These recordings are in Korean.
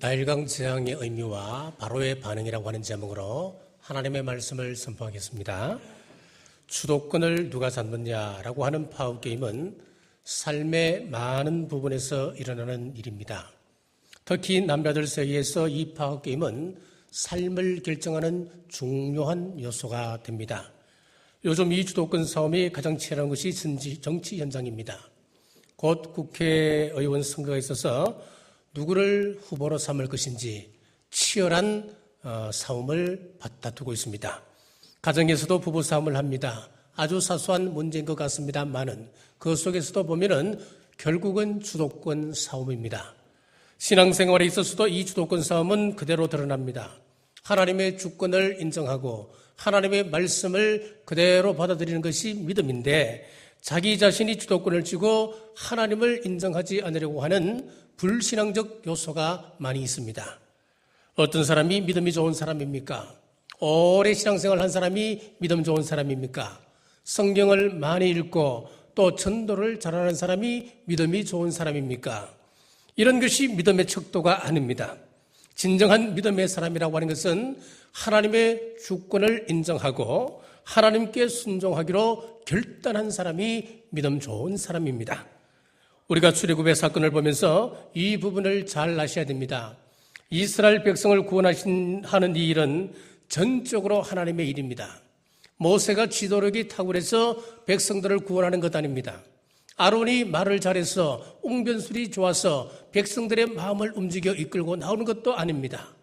나일강 재앙의 의미와 바로의 반응이라고 하는 제목으로 하나님의 말씀을 선포하겠습니다. 주도권을 누가 잡느냐라고 하는 파워게임은 삶의 많은 부분에서 일어나는 일입니다. 특히 남자들 사이에서 이 파워게임은 삶을 결정하는 중요한 요소가 됩니다. 요즘 이 주도권 싸움이 가장 치열한 것이 정치 현장입니다. 곧 국회의원 선거가 있어서 누구를 후보로 삼을 것인지 치열한 싸움을 받아두고 있습니다. 가정에서도 부부 싸움을 합니다. 아주 사소한 문제인 것 같습니다만은 그 속에서도 보면은 결국은 주도권 싸움입니다. 신앙생활에 있어서도 이 주도권 싸움은 그대로 드러납니다. 하나님의 주권을 인정하고 하나님의 말씀을 그대로 받아들이는 것이 믿음인데 자기 자신이 주도권을 쥐고 하나님을 인정하지 않으려고 하는 불신앙적 요소가 많이 있습니다. 어떤 사람이 믿음이 좋은 사람입니까? 오래 신앙생활 한 사람이 믿음 좋은 사람입니까? 성경을 많이 읽고 또 전도를 잘하는 사람이 믿음이 좋은 사람입니까? 이런 것이 믿음의 척도가 아닙니다. 진정한 믿음의 사람이라고 하는 것은 하나님의 주권을 인정하고 하나님께 순종하기로 결단한 사람이 믿음 좋은 사람입니다. 우리가 출애굽의 사건을 보면서 이 부분을 잘 아셔야 됩니다. 이스라엘 백성을 구원하는 이 일은 전적으로 하나님의 일입니다. 모세가 지도력이 탁월해서 백성들을 구원하는 것 아닙니다. 아론이 말을 잘해서 웅변술이 좋아서 백성들의 마음을 움직여 이끌고 나오는 것도 아닙니다.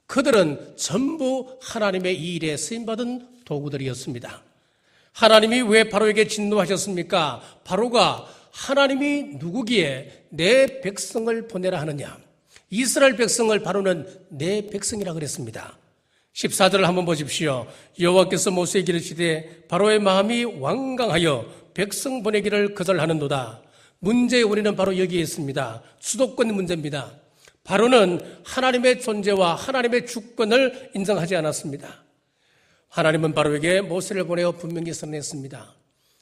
그들은 전부 하나님의 이 일에 쓰임받은 도구들이었습니다. 하나님이 왜 바로에게 진노하셨습니까? 바로가 하나님이 누구기에 내 백성을 보내라 하느냐? 이스라엘 백성을 바로는 내 백성이라 그랬습니다. 14절을 한번 보십시오. 여호와께서 모세에게 이르시되 바로의 마음이 완강하여 백성 보내기를 거절하는도다. 문제의 원인은 바로 여기에 있습니다. 주도권 문제입니다. 바로는 하나님의 존재와 하나님의 주권을 인정하지 않았습니다. 하나님은 바로에게 모세를 보내어 분명히 선언했습니다.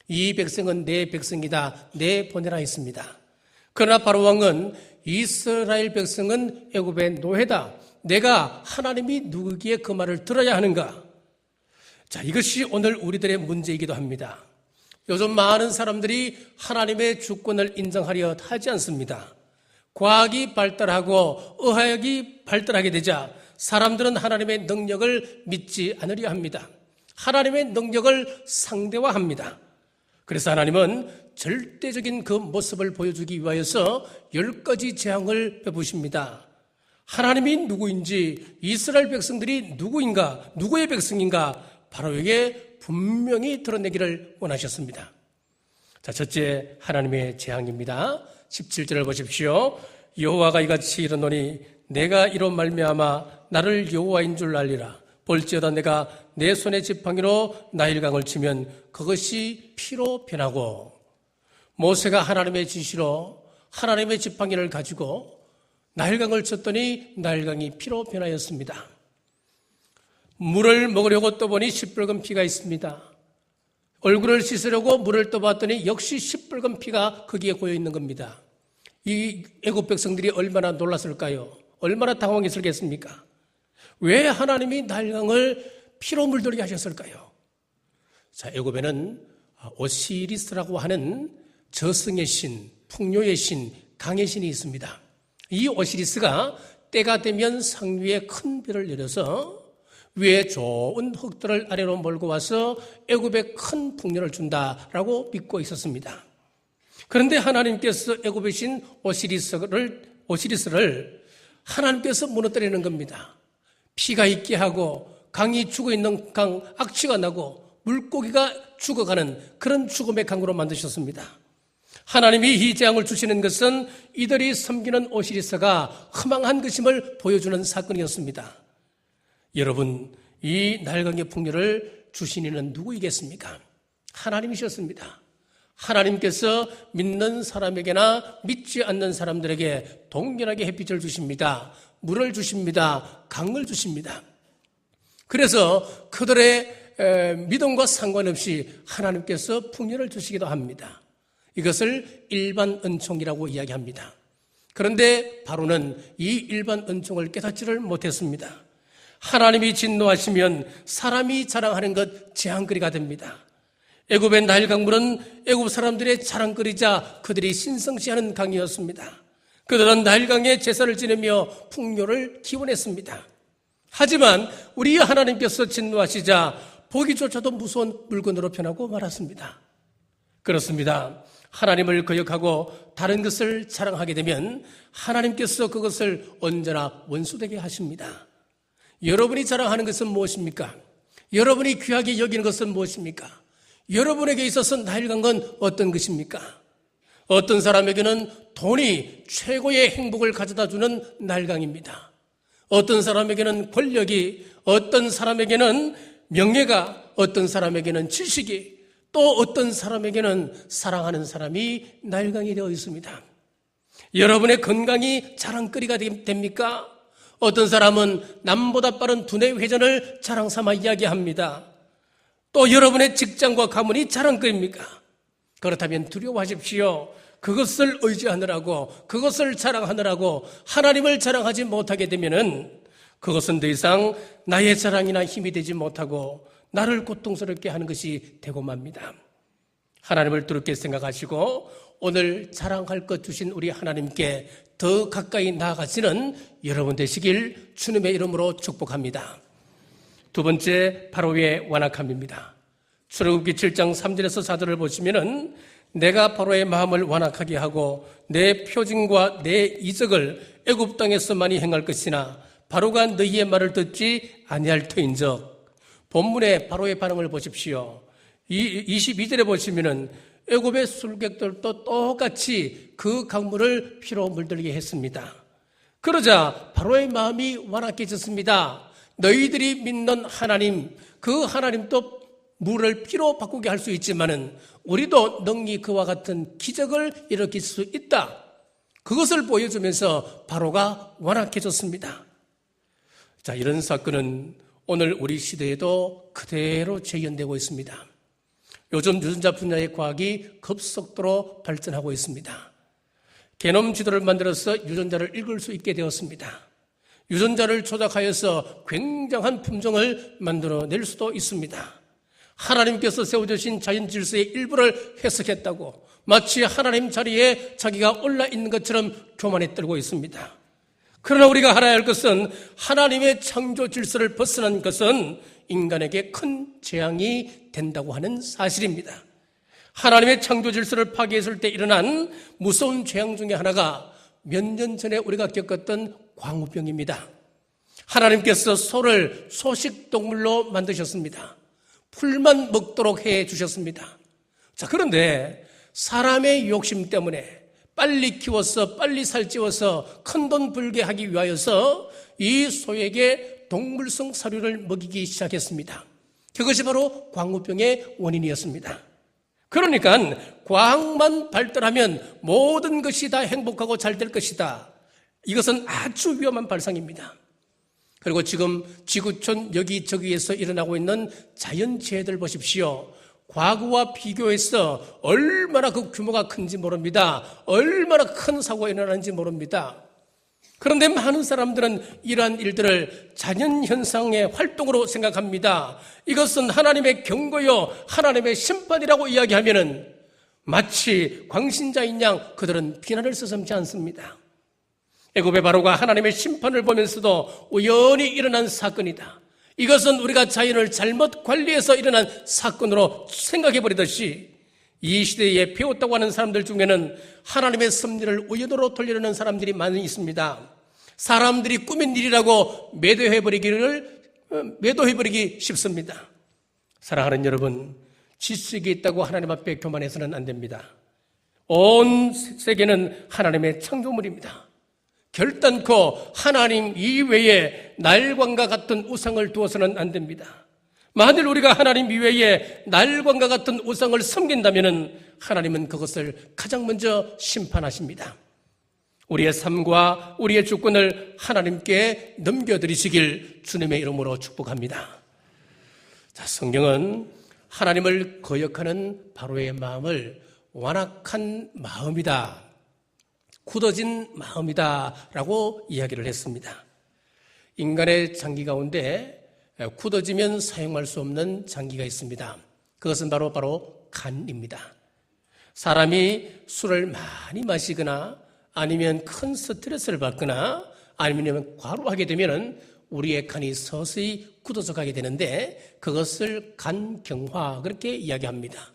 이 백성은 내 백성이다. 내 보내라 했습니다. 그러나 바로 왕은 이스라엘 백성은 애굽의 노예다. 내가 하나님이 누구기에 그 말을 들어야 하는가? 자, 이것이 오늘 우리들의 문제이기도 합니다. 요즘 많은 사람들이 하나님의 주권을 인정하려 하지 않습니다. 과학이 발달하고 의학이 발달하게 되자 사람들은 하나님의 능력을 믿지 않으려 합니다. 하나님의 능력을 상대화합니다. 그래서 하나님은 절대적인 그 모습을 보여주기 위하여서 10가지 재앙을 베푸십니다. 하나님이 누구인지, 이스라엘 백성들이 누구인가, 누구의 백성인가 바로에게 분명히 드러내기를 원하셨습니다. 자, 첫째 하나님의 재앙입니다. 17절을 보십시오. 여호와가 이같이 이르노니 내가 이로 말미암아 나를 여호와인 줄 알리라. 볼지어다 내가 내 손의 지팡이로 나일강을 치면 그것이 피로 변하고. 모세가 하나님의 지시로 하나님의 지팡이를 가지고 나일강을 쳤더니 나일강이 피로 변하였습니다. 물을 먹으려고 떠보니 시뻘건 피가 있습니다. 얼굴을 씻으려고 물을 떠봤더니 역시 시뻘건 피가 거기에 고여 있는 겁니다. 이 애굽 백성들이 얼마나 놀랐을까요? 얼마나 당황했을겠습니까? 왜 하나님이 나일강을 피로 물들게 하셨을까요? 자, 애굽에는 오시리스라고 하는 저승의 신, 풍요의 신, 강의 신이 있습니다. 이 오시리스가 때가 되면 상 위에 큰 별을 내려서 위에 좋은 흙들을 아래로 몰고 와서 애굽에 큰 풍요를 준다라고 믿고 있었습니다. 그런데 하나님께서 애굽의 신 오시리스를 하나님께서 무너뜨리는 겁니다. 피가 있게 하고 강이 죽어있는 강, 악취가 나고 물고기가 죽어가는 그런 죽음의 강으로 만드셨습니다. 하나님이 이 재앙을 주시는 것은 이들이 섬기는 오시리스가 허망한 것임을 보여주는 사건이었습니다. 여러분, 이 나일강의 풍요를 주신 이는 누구이겠습니까? 하나님이셨습니다. 하나님께서 믿는 사람에게나 믿지 않는 사람들에게 동일하게 햇빛을 주십니다. 물을 주십니다. 강을 주십니다. 그래서 그들의 믿음과 상관없이 하나님께서 풍요를 주시기도 합니다. 이것을 일반 은총이라고 이야기합니다. 그런데 바로는 이 일반 은총을 깨닫지를 못했습니다. 하나님이 진노하시면 사람이 자랑하는 것 재앙거리가 됩니다. 애굽의 나일 강물은 애굽 사람들의 자랑거리자 그들이 신성시하는 강이었습니다. 그들은 나일강에 제사를 지내며 풍요를 기원했습니다. 하지만 우리 하나님께서 진노하시자 보기조차도 무서운 물건으로 변하고 말았습니다. 그렇습니다. 하나님을 거역하고 다른 것을 자랑하게 되면 하나님께서 그것을 언제나 원수되게 하십니다. 여러분이 자랑하는 것은 무엇입니까? 여러분이 귀하게 여기는 것은 무엇입니까? 여러분에게 있어서 나일강은 어떤 것입니까? 어떤 사람에게는 돈이 최고의 행복을 가져다 주는 나일강입니다. 어떤 사람에게는 권력이, 어떤 사람에게는 명예가, 어떤 사람에게는 지식이, 또 어떤 사람에게는 사랑하는 사람이 나일강이 되어 있습니다. 여러분의 건강이 자랑거리가 됩니까? 어떤 사람은 남보다 빠른 두뇌 회전을 자랑 삼아 이야기합니다. 또 여러분의 직장과 가문이 자랑거리입니까? 그렇다면 두려워하십시오. 그것을 의지하느라고, 그것을 자랑하느라고 하나님을 자랑하지 못하게 되면은 그것은 더 이상 나의 자랑이나 힘이 되지 못하고 나를 고통스럽게 하는 것이 되고 맙니다. 하나님을 두렵게 생각하시고 오늘 자랑할 것 주신 우리 하나님께 더 가까이 나아가시는 여러분 되시길 주님의 이름으로 축복합니다. 두 번째, 바로의 완악함입니다. 출애굽기 7장 3절에서 4절을 보시면은 내가 바로의 마음을 완악하게 하고 내 표징과 내 이적을 애굽 땅에서 많이 행할 것이나 바로가 너희의 말을 듣지 아니할 터인즉. 본문의 바로의 반응을 보십시오. 22절에 보시면은 애굽의 술객들도 똑같이 그 강물을 피로 물들게 했습니다. 그러자 바로의 마음이 완악해졌습니다. 너희들이 믿는 하나님, 그 하나님도 물을 피로 바꾸게 할 수 있지만은 우리도 능히 그와 같은 기적을 일으킬 수 있다. 그것을 보여주면서 바로가 완악해졌습니다. 자, 이런 사건은 오늘 우리 시대에도 그대로 재현되고 있습니다. 요즘 유전자 분야의 과학이 급속도로 발전하고 있습니다. 게놈 지도를 만들어서 유전자를 읽을 수 있게 되었습니다. 유전자를 조작하여서 굉장한 품종을 만들어낼 수도 있습니다. 하나님께서 세워주신 자연 질서의 일부를 해석했다고 마치 하나님 자리에 자기가 올라 있는 것처럼 교만에 떨고 있습니다. 그러나 우리가 알아야 할 것은 하나님의 창조 질서를 벗어난 것은 인간에게 큰 재앙이 된다고 하는 사실입니다. 하나님의 창조 질서를 파괴했을 때 일어난 무서운 재앙 중에 하나가 몇 년 전에 우리가 겪었던 광우병입니다. 하나님께서 소를 소식동물로 만드셨습니다. 풀만 먹도록 해 주셨습니다. 자, 그런데 사람의 욕심 때문에 빨리 키워서 빨리 살찌워서 큰돈 벌게 하기 위하여서 이 소에게 동물성 사료를 먹이기 시작했습니다. 그것이 바로 광우병의 원인이었습니다. 그러니까 과학만 발달하면 모든 것이 다 행복하고 잘 될 것이다. 이것은 아주 위험한 발상입니다. 그리고 지금 지구촌 여기저기에서 일어나고 있는 자연재해들 보십시오. 과거와 비교해서 얼마나 그 규모가 큰지 모릅니다. 얼마나 큰 사고가 일어나는지 모릅니다. 그런데 많은 사람들은 이러한 일들을 자연현상의 활동으로 생각합니다. 이것은 하나님의 경고요, 하나님의 심판이라고 이야기하면은 마치 광신자인 양 그들은 비난을 서슴지 않습니다. 애굽의 바로가 하나님의 심판을 보면서도 우연히 일어난 사건이다. 이것은 우리가 자연을 잘못 관리해서 일어난 사건으로 생각해버리듯이 이 시대에 배웠다고 하는 사람들 중에는 하나님의 섭리를 우연으로 돌리려는 사람들이 많이 있습니다. 사람들이 꾸민 일이라고 매도해버리기 쉽습니다. 사랑하는 여러분, 지식이 있다고 하나님 앞에 교만해서는 안 됩니다. 온 세계는 하나님의 창조물입니다. 결단코 하나님 이외에 날광과 같은 우상을 두어서는 안 됩니다. 만일 우리가 하나님 이외에 날광과 같은 우상을 섬긴다면 하나님은 그것을 가장 먼저 심판하십니다. 우리의 삶과 우리의 주권을 하나님께 넘겨드리시길 주님의 이름으로 축복합니다. 자, 성경은 하나님을 거역하는 바로의 마음을 완악한 마음이다, 굳어진 마음이다라고 이야기를 했습니다. 인간의 장기 가운데 굳어지면 사용할 수 없는 장기가 있습니다. 그것은 바로 간입니다. 사람이 술을 많이 마시거나 아니면 큰 스트레스를 받거나 아니면 과로하게 되면 우리의 간이 서서히 굳어져 가게 되는데 그것을 간경화 그렇게 이야기합니다.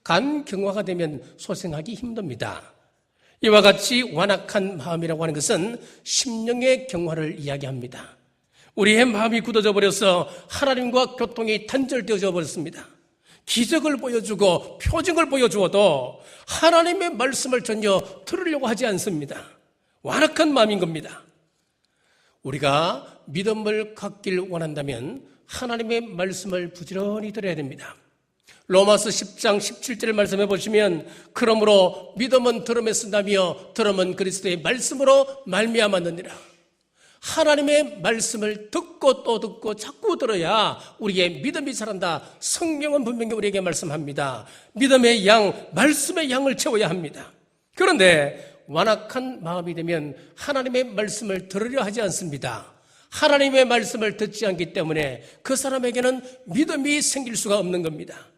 간경화가 되면 소생하기 힘듭니다. 이와 같이 완악한 마음이라고 하는 것은 심령의 경화를 이야기합니다. 우리의 마음이 굳어져 버려서 하나님과 교통이 단절되어져 버렸습니다. 기적을 보여주고 표징을 보여주어도 하나님의 말씀을 전혀 들으려고 하지 않습니다. 완악한 마음인 겁니다. 우리가 믿음을 갖길 원한다면 하나님의 말씀을 부지런히 들어야 됩니다. 로마서 10장 17절 말씀해 보시면 그러므로 믿음은 들음에서 나며 들음은 그리스도의 말씀으로 말미암았느니라. 하나님의 말씀을 듣고 또 듣고 자꾸 들어야 우리의 믿음이 자란다. 성경은 분명히 우리에게 말씀합니다. 믿음의 양, 말씀의 양을 채워야 합니다. 그런데 완악한 마음이 되면 하나님의 말씀을 들으려 하지 않습니다. 하나님의 말씀을 듣지 않기 때문에 그 사람에게는 믿음이 생길 수가 없는 겁니다.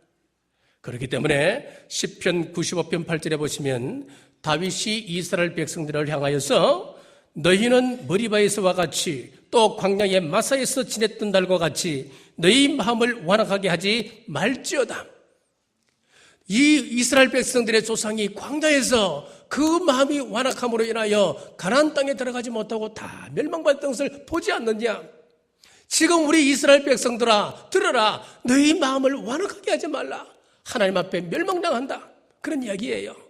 그렇기 때문에 시편 95편 8절에 보시면 다윗이 이스라엘 백성들을 향하여서 너희는 머리바에서와 같이 또 광야의 마사에서 지냈던 날과 같이 너희 마음을 완악하게 하지 말지어다. 이 이스라엘 백성들의 조상이 광야에서 그 마음이 완악함으로 인하여 가나안 땅에 들어가지 못하고 다 멸망받은 것을 보지 않느냐. 지금 우리 이스라엘 백성들아 들어라. 너희 마음을 완악하게 하지 말라. 하나님 앞에 멸망당한다. 그런 이야기예요.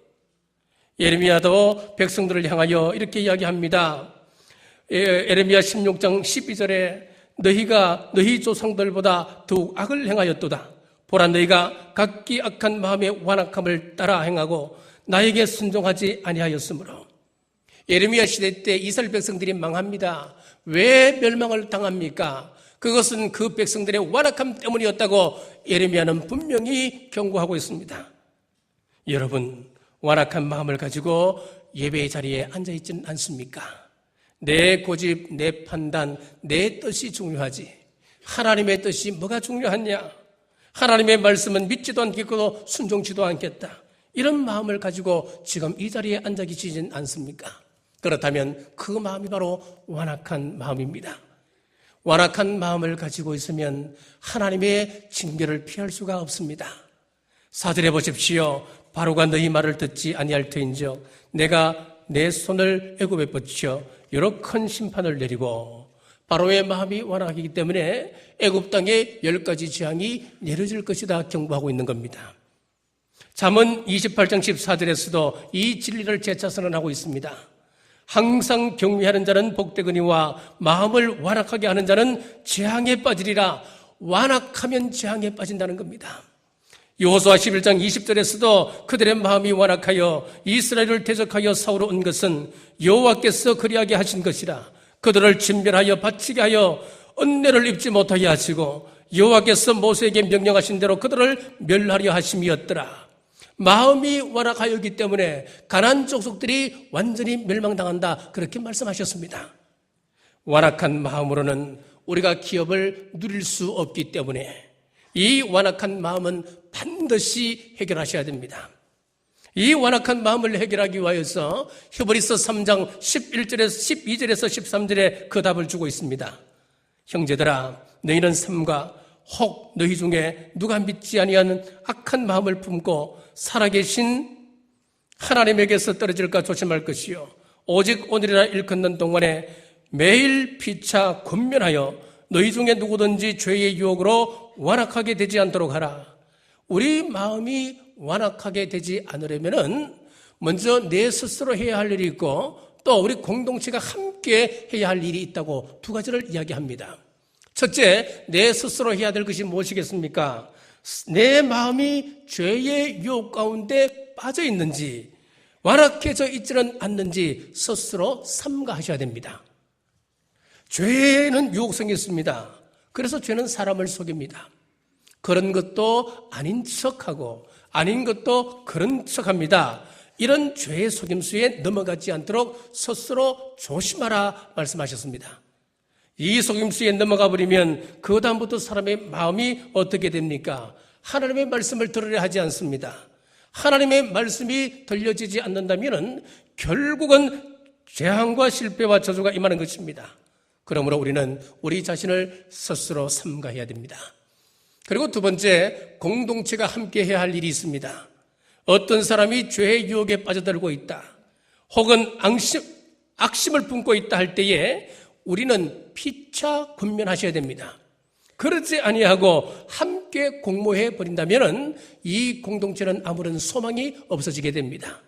예레미야도 백성들을 향하여 이렇게 이야기합니다. 예레미야 16장 12절에 너희가 너희 조상들보다 더욱 악을 행하였도다. 보라 너희가 각기 악한 마음의 완악함을 따라 행하고 나에게 순종하지 아니하였으므로. 예레미야 시대 때 이스라엘 백성들이 망합니다. 왜 멸망을 당합니까? 그것은 그 백성들의 완악함 때문이었다고 예레미야는 분명히 경고하고 있습니다. 여러분, 완악한 마음을 가지고 예배의 자리에 앉아있지는 않습니까? 내 고집, 내 판단, 내 뜻이 중요하지. 하나님의 뜻이 뭐가 중요하냐? 하나님의 말씀은 믿지도 않겠고 순종치도 않겠다. 이런 마음을 가지고 지금 이 자리에 앉아 계시진 않습니까? 그렇다면 그 마음이 바로 완악한 마음입니다. 완악한 마음을 가지고 있으면 하나님의 징계를 피할 수가 없습니다. 4절에 보십시오. 바로가 너희 말을 듣지 아니할 터인즉 내가 내 손을 애굽에 뻗쳐 여러 큰 심판을 내리고. 바로의 마음이 완악하기 때문에 애굽 땅에 10가지 재앙이 내려질 것이다 경고하고 있는 겁니다. 잠언 28장 14절에서도 이 진리를 재차 선언하고 있습니다. 항상 경외하는 자는 복되거니와 마음을 완악하게 하는 자는 재앙에 빠지리라. 완악하면 재앙에 빠진다는 겁니다. 여호수아 11장 20절에서도 그들의 마음이 완악하여 이스라엘을 대적하여 싸우러 온 것은 여호와께서 그리하게 하신 것이라. 그들을 진멸하여 바치게 하여 은혜를 입지 못하게 하시고 여호와께서 모세에게 명령하신 대로 그들을 멸하려 하심이었더라. 마음이 완악하였기 때문에 가나안 족속들이 완전히 멸망당한다. 그렇게 말씀하셨습니다. 완악한 마음으로는 우리가 기업을 누릴 수 없기 때문에 이 완악한 마음은 반드시 해결하셔야 됩니다. 이 완악한 마음을 해결하기 위하여서 히브리서 3장 11절에서 12절에서 13절에 그 답을 주고 있습니다. 형제들아 너희는 삼가 혹 너희 중에 누가 믿지 아니하는 악한 마음을 품고 살아계신 하나님에게서 떨어질까 조심할 것이요 오직 오늘이라 일컫는 동안에 매일 피차 권면하여 너희 중에 누구든지 죄의 유혹으로 완악하게 되지 않도록 하라. 우리 마음이 완악하게 되지 않으려면은 먼저 내 스스로 해야 할 일이 있고 또 우리 공동체가 함께 해야 할 일이 있다고 두 가지를 이야기합니다. 첫째, 내 스스로 해야 될 것이 무엇이겠습니까? 내 마음이 죄의 유혹 가운데 빠져 있는지 완악해져 있지는 않는지 스스로 삼가하셔야 됩니다. 죄는 유혹성이 있습니다. 그래서 죄는 사람을 속입니다. 그런 것도 아닌 척하고 아닌 것도 그런 척합니다. 이런 죄의 속임수에 넘어가지 않도록 스스로 조심하라 말씀하셨습니다. 이 속임수에 넘어가 버리면 그 다음부터 사람의 마음이 어떻게 됩니까? 하나님의 말씀을 들으려 하지 않습니다. 하나님의 말씀이 들려지지 않는다면 결국은 재앙과 실패와 저주가 임하는 것입니다. 그러므로 우리는 우리 자신을 스스로 삼가해야 됩니다. 그리고 두 번째, 공동체가 함께 해야 할 일이 있습니다. 어떤 사람이 죄의 유혹에 빠져들고 있다, 혹은 악심을 품고 있다 할 때에 우리는 피차 권면하셔야 됩니다. 그렇지 아니하고 함께 공모해 버린다면 이 공동체는 아무런 소망이 없어지게 됩니다.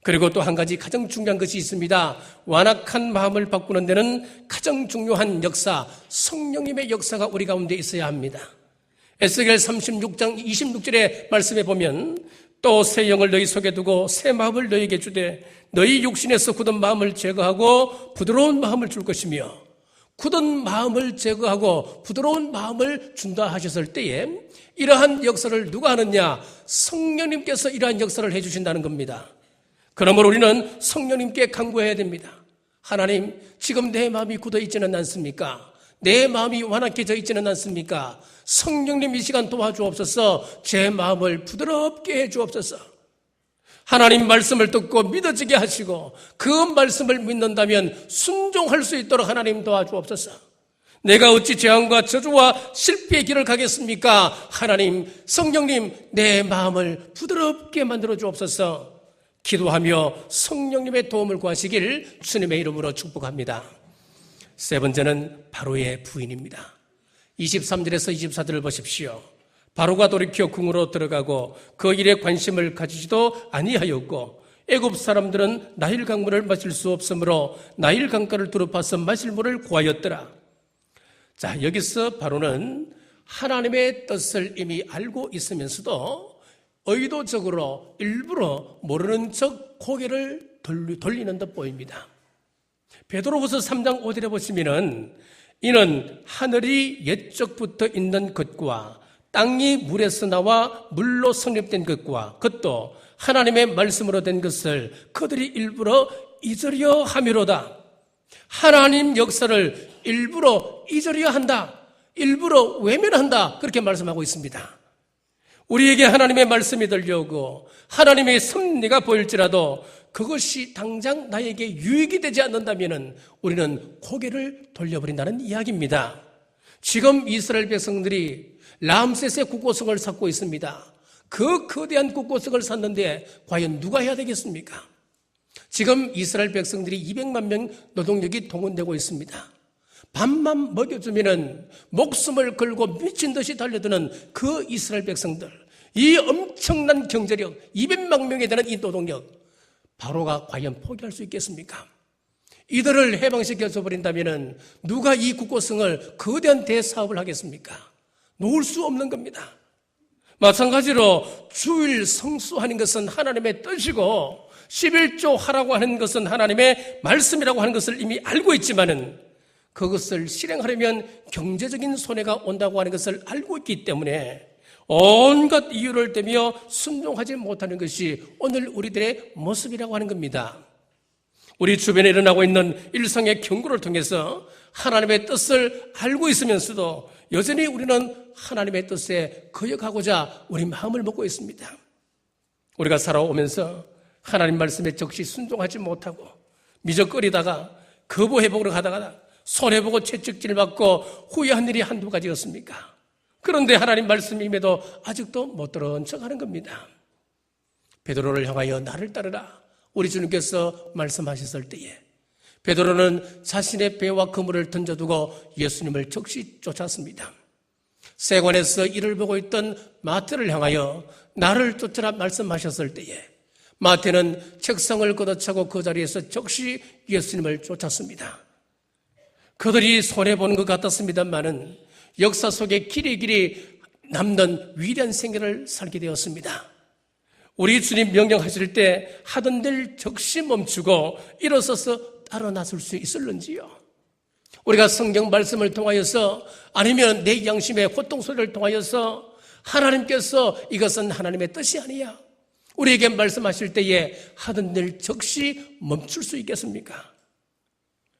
그리고 또 한 가지 가장 중요한 것이 있습니다. 완악한 마음을 바꾸는 데는 가장 중요한 역사, 성령님의 역사가 우리 가운데 있어야 합니다. 에스겔 36장 26절의 말씀에 보면 또 새 영을 너희 속에 두고 새 마음을 너희에게 주되 너희 육신에서 굳은 마음을 제거하고 부드러운 마음을 줄 것이며, 굳은 마음을 제거하고 부드러운 마음을 준다 하셨을 때에 이러한 역사를 누가 하느냐? 성령님께서 이러한 역사를 해주신다는 겁니다. 그러므로 우리는 성령님께 간구해야 됩니다. 하나님, 지금 내 마음이 굳어 있지는 않습니까? 내 마음이 완악해져 있지는 않습니까? 성령님 이 시간 도와주옵소서. 제 마음을 부드럽게 해주옵소서. 하나님 말씀을 듣고 믿어지게 하시고 그 말씀을 믿는다면 순종할 수 있도록 하나님 도와주옵소서. 내가 어찌 재앙과 저주와 실패의 길을 가겠습니까? 하나님, 성령님, 내 마음을 부드럽게 만들어 주옵소서. 기도하며 성령님의 도움을 구하시길 주님의 이름으로 축복합니다. 세 번째는 바로의 부인입니다. 23절에서 24절을 보십시오. 바로가 돌이켜 궁으로 들어가고 그 일에 관심을 가지지도 아니하였고 애굽 사람들은 나일 강물을 마실 수 없으므로 나일 강가를 두루 파서 마실 물을 구하였더라. 자, 여기서 바로는 하나님의 뜻을 이미 알고 있으면서도 의도적으로 일부러 모르는 척 고개를 돌리는 듯 보입니다. 베드로후서 3장 5절에 보시면은 이는 하늘이 옛적부터 있는 것과 땅이 물에서 나와 물로 성립된 것과 그것도 하나님의 말씀으로 된 것을 그들이 일부러 잊으려 함이로다. 하나님 역사를 일부러 잊으려 한다. 일부러 외면한다. 그렇게 말씀하고 있습니다. 우리에게 하나님의 말씀이 들려오고 하나님의 섭리가 보일지라도 그것이 당장 나에게 유익이 되지 않는다면 우리는 고개를 돌려버린다는 이야기입니다. 지금 이스라엘 백성들이 람세스의 국고성을 쌓고 있습니다. 그 거대한 국고성을 쌓는데 과연 누가 해야 되겠습니까? 지금 이스라엘 백성들이 200만 명 노동력이 동원되고 있습니다. 밥만 먹여주면 목숨을 걸고 미친 듯이 달려드는 그 이스라엘 백성들, 이 엄청난 경제력, 200만 명에 대한 이 노동력, 바로가 과연 포기할 수 있겠습니까? 이들을 해방시켜줘 버린다면 누가 이 국고성을 거대한 대사업을 하겠습니까? 놓을 수 없는 겁니다. 마찬가지로 주일 성수하는 것은 하나님의 뜻이고 11조 하라고 하는 것은 하나님의 말씀이라고 하는 것을 이미 알고 있지만은 그것을 실행하려면 경제적인 손해가 온다고 하는 것을 알고 있기 때문에 온갖 이유를 대며 순종하지 못하는 것이 오늘 우리들의 모습이라고 하는 겁니다. 우리 주변에 일어나고 있는 일상의 경고를 통해서 하나님의 뜻을 알고 있으면서도 여전히 우리는 하나님의 뜻에 거역하고자 우리 마음을 먹고 있습니다. 우리가 살아오면서 하나님 말씀에 적시 순종하지 못하고 미적거리다가 거부회복으로 가다가 손해보고 채찍질 받고 후회한 일이 한두 가지였습니까? 그런데 하나님 말씀임에도 아직도 못 들은 척하는 겁니다. 베드로를 향하여 나를 따르라 우리 주님께서 말씀하셨을 때에 베드로는 자신의 배와 그물을 던져두고 예수님을 적시 쫓았습니다. 세관에서 일을 보고 있던 마태를 향하여 나를 쫓으라 말씀하셨을 때에 마태는 책상을 걷어차고 그 자리에서 적시 예수님을 쫓았습니다. 그들이 손해보는 것 같았습니다만은 역사 속에 길이 남는 위대한 생애를 살게 되었습니다. 우리 주님 명령하실 때 하던 일 적시 멈추고 일어서서 따라 나설 수 있을는지요? 우리가 성경 말씀을 통하여서 아니면 내 양심의 호통소리를 통하여서 하나님께서 이것은 하나님의 뜻이 아니야, 우리에게 말씀하실 때에 하던 일 즉시 멈출 수 있겠습니까?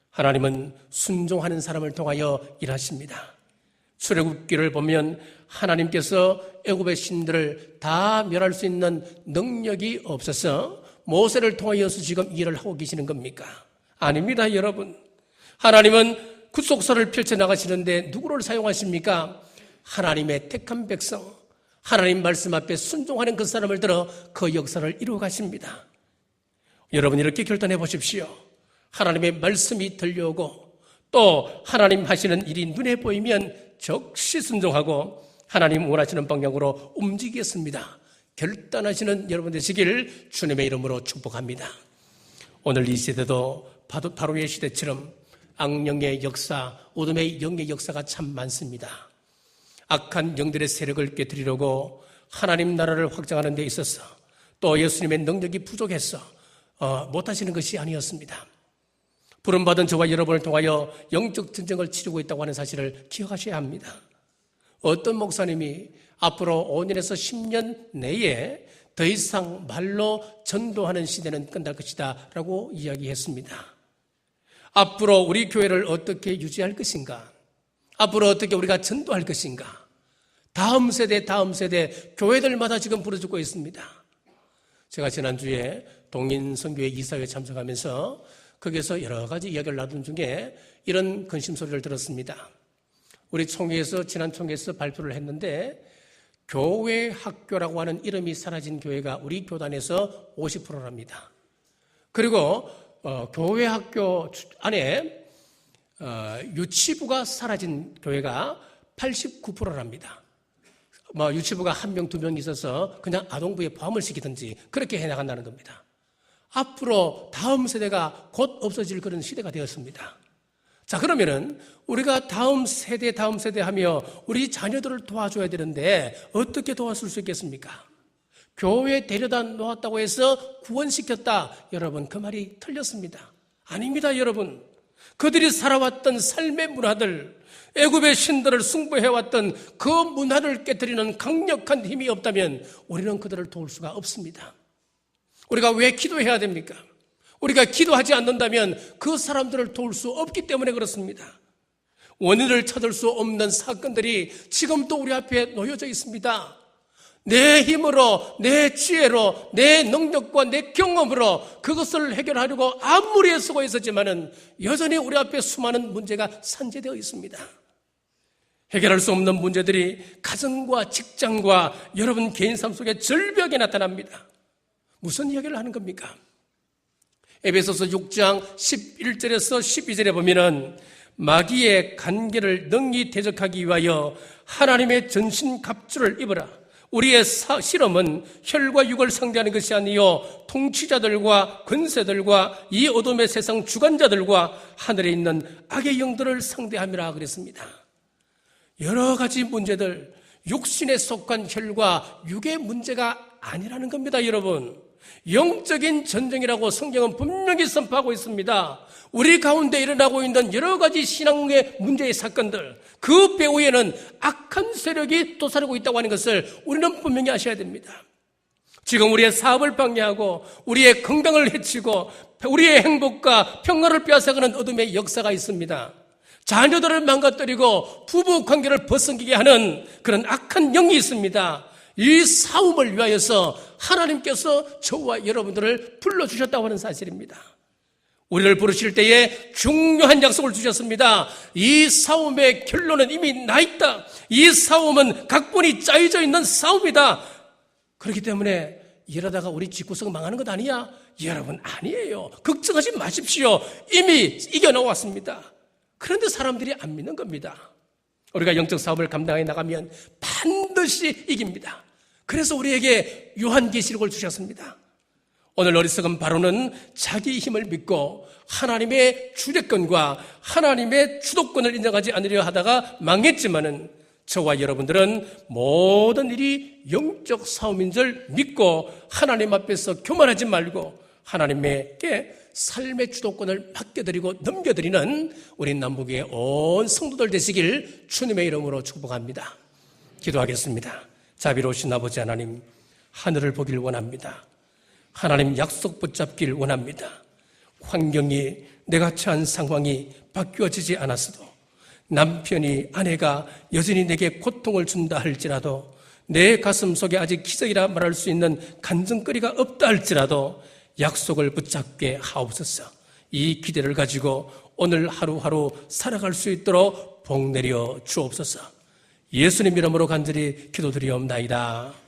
하나님은 순종하는 사람을 통하여 일하십니다. 출애굽기를 보면 하나님께서 애굽의 신들을 다 멸할 수 있는 능력이 없어서 모세를 통하여서 지금 일을 하고 계시는 겁니까? 아닙니다, 여러분. 하나님은 구속사를 펼쳐나가시는데 누구를 사용하십니까? 하나님의 택한 백성, 하나님 말씀 앞에 순종하는 그 사람을 들어 그 역사를 이루어 가십니다. 여러분 이렇게 결단해 보십시오. 하나님의 말씀이 들려오고 또 하나님 하시는 일이 눈에 보이면 즉시 순종하고 하나님 원하시는 방향으로 움직이겠습니다. 결단하시는 여러분 되시길 주님의 이름으로 축복합니다. 오늘 이 시대도 바로의 시대처럼 악령의 역사, 어둠의 영의 역사가 참 많습니다. 악한 영들의 세력을 깨뜨리려고 하나님 나라를 확장하는 데 있어서 또 예수님의 능력이 부족해서 못하시는 것이 아니었습니다. 부름받은 저와 여러분을 통하여 영적 전쟁을 치르고 있다고 하는 사실을 기억하셔야 합니다. 어떤 목사님이 앞으로 5년에서 10년 내에 더 이상 말로 전도하는 시대는 끝날 것이다 라고 이야기했습니다. 앞으로 우리 교회를 어떻게 유지할 것인가? 앞으로 어떻게 우리가 전도할 것인가? 다음 세대 교회들마다 지금 부르짖고 있습니다. 제가 지난주에 동인선교회 이사회에 참석하면서 거기서 여러 가지 이야기를 나눈 중에 이런 근심소리를 들었습니다. 우리 총회에서 지난 총회에서 발표를 했는데 교회 학교라고 하는 이름이 사라진 교회가 우리 교단에서 50%랍니다. 그리고 교회 학교 안에 유치부가 사라진 교회가 89%랍니다. 유치부가 1명, 2명 있어서 그냥 아동부에 포함을 시키든지 그렇게 해나간다는 겁니다. 앞으로 다음 세대가 곧 없어질 그런 시대가 되었습니다. 자, 그러면은 우리가 다음 세대 하며 우리 자녀들을 도와줘야 되는데 어떻게 도와줄 수 있겠습니까? 교회에 데려다 놓았다고 해서 구원시켰다. 여러분, 그 말이 틀렸습니다. 아닙니다, 여러분. 그들이 살아왔던 삶의 문화들, 애굽의 신들을 숭배해왔던 그 문화를 깨뜨리는 강력한 힘이 없다면 우리는 그들을 도울 수가 없습니다. 우리가 왜 기도해야 됩니까? 우리가 기도하지 않는다면 그 사람들을 도울 수 없기 때문에 그렇습니다. 원인을 찾을 수 없는 사건들이 지금도 우리 앞에 놓여져 있습니다. 내 힘으로, 내 지혜로, 내 능력과 내 경험으로 그것을 해결하려고 아무리 애쓰고 있었지만은 여전히 우리 앞에 수많은 문제가 산재되어 있습니다. 해결할 수 없는 문제들이 가정과 직장과 여러분 개인 삶 속에 절벽에 나타납니다. 무슨 이야기를 하는 겁니까? 에베소서 6장 11절에서 12절에 보면은 마귀의 간계를 능히 대적하기 위하여 하나님의 전신 갑주를 입으라. 우리의 실험은 혈과 육을 상대하는 것이 아니요 통치자들과 권세들과 이 어둠의 세상 주관자들과 하늘에 있는 악의 영들을 상대함이라 그랬습니다. 여러 가지 문제들, 육신에 속한 혈과 육의 문제가 아니라는 겁니다, 여러분. 영적인 전쟁이라고 성경은 분명히 선포하고 있습니다. 우리 가운데 일어나고 있는 여러 가지 신앙의 문제의 사건들, 그 배후에는 악한 세력이 도사리고 있다고 하는 것을 우리는 분명히 아셔야 됩니다. 지금 우리의 사업을 방해하고 우리의 건강을 해치고 우리의 행복과 평화를 빼앗아가는 어둠의 역사가 있습니다. 자녀들을 망가뜨리고 부부 관계를 벗어기게 하는 그런 악한 영이 있습니다. 이 싸움을 위하여서 하나님께서 저와 여러분들을 불러주셨다고 하는 사실입니다. 우리를 부르실 때에 중요한 약속을 주셨습니다. 이 싸움의 결론은 이미 나 있다. 이 싸움은 각본이 짜여져 있는 싸움이다. 그렇기 때문에 이러다가 우리 집구석 망하는 것 아니야? 여러분, 아니에요. 걱정하지 마십시오. 이미 이겨나왔습니다. 그런데 사람들이 안 믿는 겁니다. 우리가 영적 사업을 감당해 나가면 반드시 이깁니다. 그래서 우리에게 요한계시록을 주셨습니다. 오늘 어리석은 바로는 자기 힘을 믿고 하나님의 주례권과 하나님의 주도권을 인정하지 않으려 하다가 망했지만은 저와 여러분들은 모든 일이 영적 싸움인 줄 믿고 하나님 앞에서 교만하지 말고 하나님께 삶의 주도권을 맡겨드리고 넘겨드리는 우리 남북의 온 성도들 되시길 주님의 이름으로 축복합니다. 기도하겠습니다. 자비로우신 아버지 하나님, 하늘을 보길 원합니다. 하나님 약속 붙잡길 원합니다. 환경이 내가 처한 상황이 바뀌어지지 않았어도, 남편이 아내가 여전히 내게 고통을 준다 할지라도, 내 가슴 속에 아직 기적이라 말할 수 있는 간증거리가 없다 할지라도 약속을 붙잡게 하옵소서. 이 기대를 가지고 오늘 하루하루 살아갈 수 있도록 복 내려 주옵소서. 예수님 이름으로 간절히 기도드리옵나이다.